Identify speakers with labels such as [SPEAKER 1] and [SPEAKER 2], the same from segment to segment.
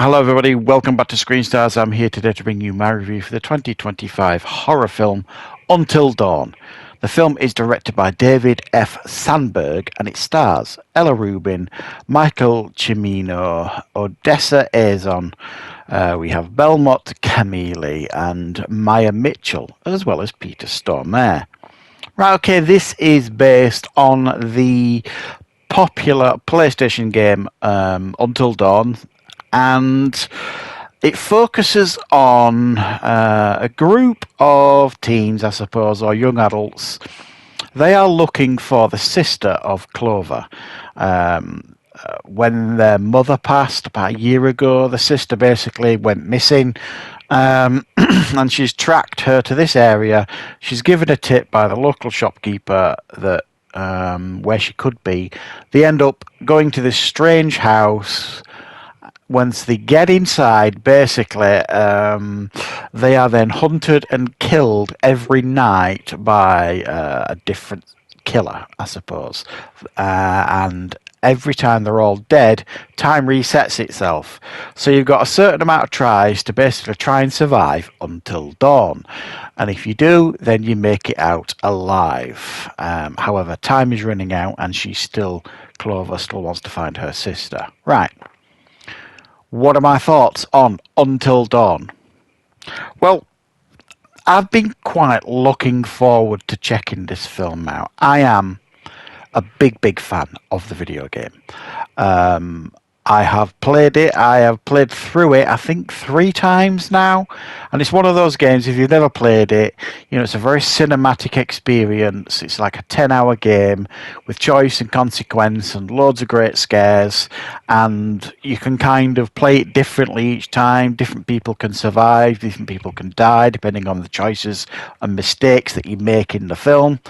[SPEAKER 1] Hello everybody, welcome back to Screenstars. I'm here today to bring you my review for the 2025 horror film Until Dawn. The film is directed by David F. Sandberg and it stars Ella Rubin, Michael Cimino, Odessa Azon, we have Belmont Camille and Maya Mitchell, as well as Peter Stormare. Right, okay, this is based on the popular PlayStation game Until Dawn, and it focuses on a group of teens, I suppose, or young adults. They are looking for the sister of Clover. When their mother passed about a year ago, the sister basically went missing. And she's tracked her to this area. She's given a tip by the local shopkeeper that where she could be. They end up going to this strange house. Once they get inside, basically, they are then hunted and killed every night by a different killer, I suppose. And every time they're all dead, time resets itself. So you've got a certain amount of tries to basically try and survive until dawn. And if you do, then you make it out alive. However, time is running out and Clover still wants to find her sister. Right. What are my thoughts on Until Dawn? Well, I've been quite looking forward to checking this film out. I am a big fan of the video game. I have played it. I have played through it, I think, 3 times now. And it's one of those games, if you've never played it, it's a very cinematic experience. It's like a 10-hour game with choice and consequence and loads of great scares. And you can kind of play it differently each time. Different people can survive. Different people can die, depending on the choices and mistakes that you make in the film.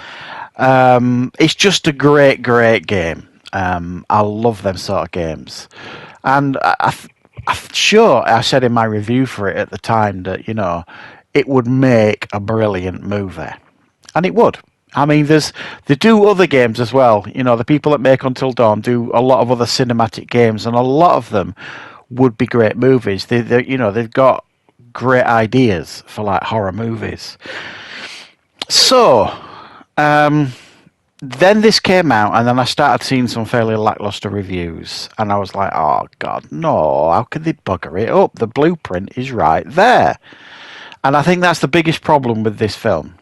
[SPEAKER 1] It's just a great game. I love them sort of games, and I'm sure I said in my review for it at the time that it would make a brilliant movie, and it would. I mean, they do other games as well. The people that make Until Dawn do a lot of other cinematic games, and a lot of them would be great movies. They've got great ideas for like horror movies. So. Then this came out, and then I started seeing some fairly lackluster reviews, and I was like, oh, God, no, how could they bugger it up? The blueprint is right there. And I think that's the biggest problem with this film.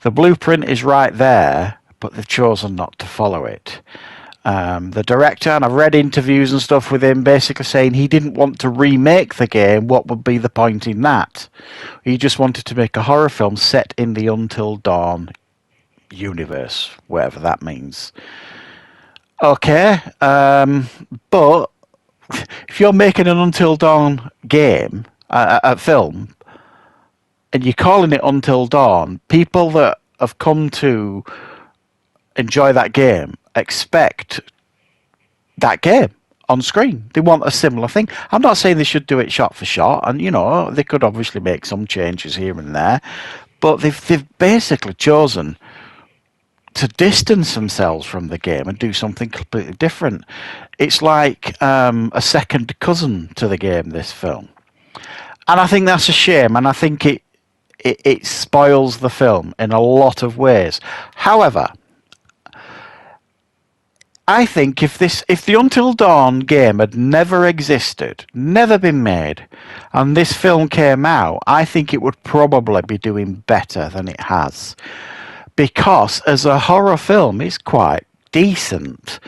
[SPEAKER 1] The blueprint is right there, but they've chosen not to follow it. The director, and I've read interviews and stuff with him, basically saying he didn't want to remake the game. What would be the point in that? He just wanted to make a horror film set in the Until Dawn universe, whatever that means. Okay, but if you're making an Until Dawn game, a film, and you're calling it Until Dawn, people that have come to enjoy that game expect that game on screen. They want a similar thing. I'm not saying they should do it shot for shot, and they could obviously make some changes here and there, but they've basically chosen to distance themselves from the game and do something completely different. It's like a second cousin to the game, this film. And I think that's a shame, and I think it spoils the film in a lot of ways. However, I think if the Until Dawn game had never existed, never been made, and this film came out, I think it would probably be doing better than it has. Because as a horror film, it's quite decent.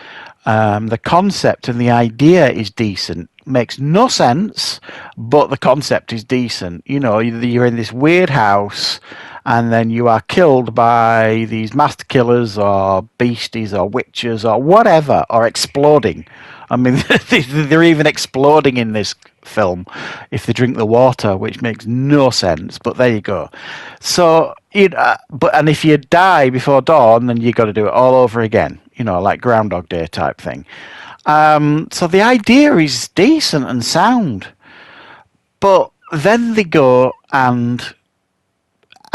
[SPEAKER 1] The concept and the idea is decent. Makes no sense, but the concept is decent. You're in this weird house, and then you are killed by these master killers or beasties or witches or whatever, or exploding. I mean, they're even exploding in this film if they drink the water, which makes no sense, but there you go. So, and if you die before dawn, then you got to do it all over again, like Groundhog Day type thing. So the idea is decent and sound, but then they go and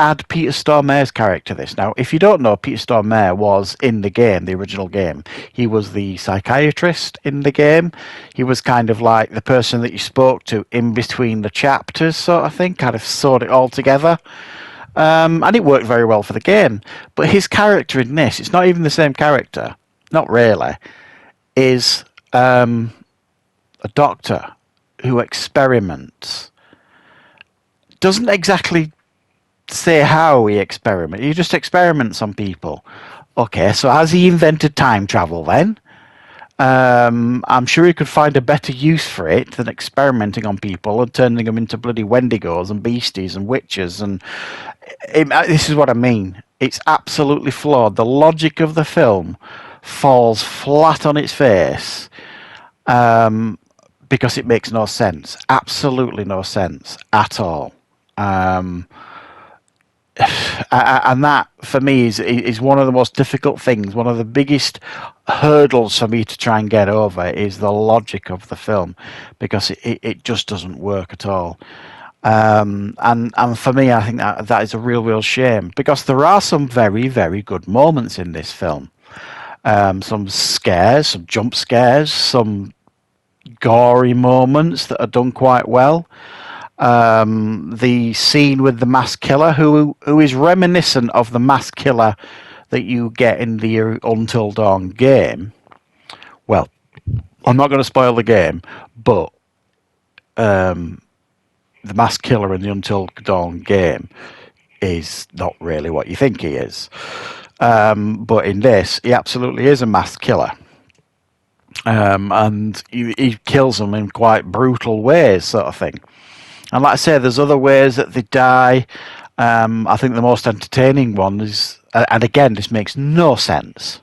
[SPEAKER 1] add Peter Stormare's character to this. Now, if you don't know, Peter Stormare was in the game, the original game. He was the psychiatrist in the game. He was kind of like the person that you spoke to in between the chapters, sort of thing, kind of sewed it all together. And it worked very well for the game. But his character in this, it's not even the same character, not really, is a doctor who experiments. Doesn't exactly say how he experiments. He just experiments on people. Okay, so has he invented time travel then? I'm sure he could find a better use for it than experimenting on people and turning them into bloody Wendigos and beasties and witches. And this is what I mean. It's absolutely flawed. The logic of the film falls flat on its face because it makes no sense. Absolutely no sense at all. And that, for me, is one of the most difficult things. One of the biggest hurdles for me to try and get over is the logic of the film, because it just doesn't work at all. And for me, I think that is a real shame, because there are some very, very good moments in this film. Some scares, some jump scares, some gory moments that are done quite well. The scene with the masked killer, who is reminiscent of the masked killer that you get in the Until Dawn game. Well, I'm not going to spoil the game, but the masked killer in the Until Dawn game is not really what you think he is. But in this, he absolutely is a masked killer. And he kills them in quite brutal ways, sort of thing. And like I say, there's other ways that they die. I think the most entertaining one is, and again, this makes no sense.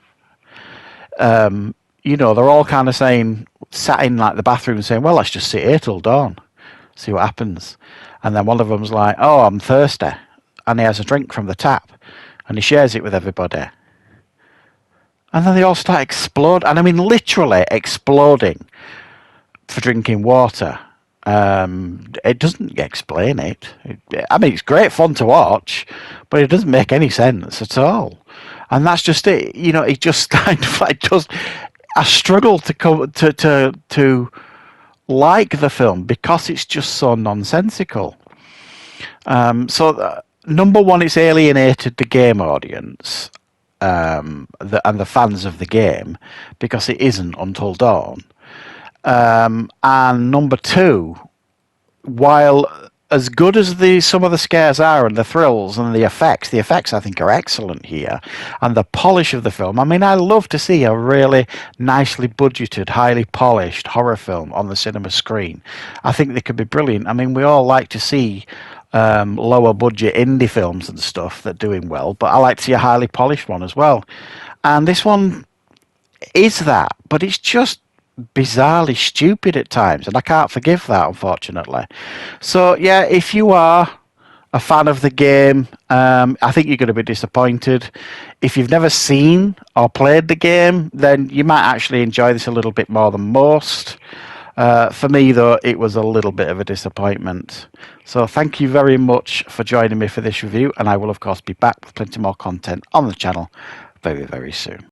[SPEAKER 1] They're all kind of sat in like the bathroom saying, well, let's just sit here till dawn, see what happens. And then one of them's like, oh, I'm thirsty. And he has a drink from the tap and he shares it with everybody. And then they all start exploding. And I mean, literally exploding for drinking water. It doesn't explain it. I mean, it's great fun to watch, but it doesn't make any sense at all. And that's just it. It just kind of like I struggle to like the film because it's just so nonsensical. Number one, it's alienated the game audience, and the fans of the game, because it isn't Until Dawn. And number two, while as good as some of the scares are and the thrills and the effects I think are excellent here, and the polish of the film. I mean, I love to see a really nicely budgeted, highly polished horror film on the cinema screen. I think they could be brilliant. I mean, we all like to see lower budget indie films and stuff that are doing well, but I like to see a highly polished one as well. And this one is that, but it's just bizarrely stupid at times, and I can't forgive that, unfortunately. So yeah, if you are a fan of the game, I think you're going to be disappointed. If you've never seen or played the game, then you might actually enjoy this a little bit more than most. For me, though, it was a little bit of a disappointment. So thank you very much for joining me for this review, and I will of course be back with plenty more content on the channel very, very soon.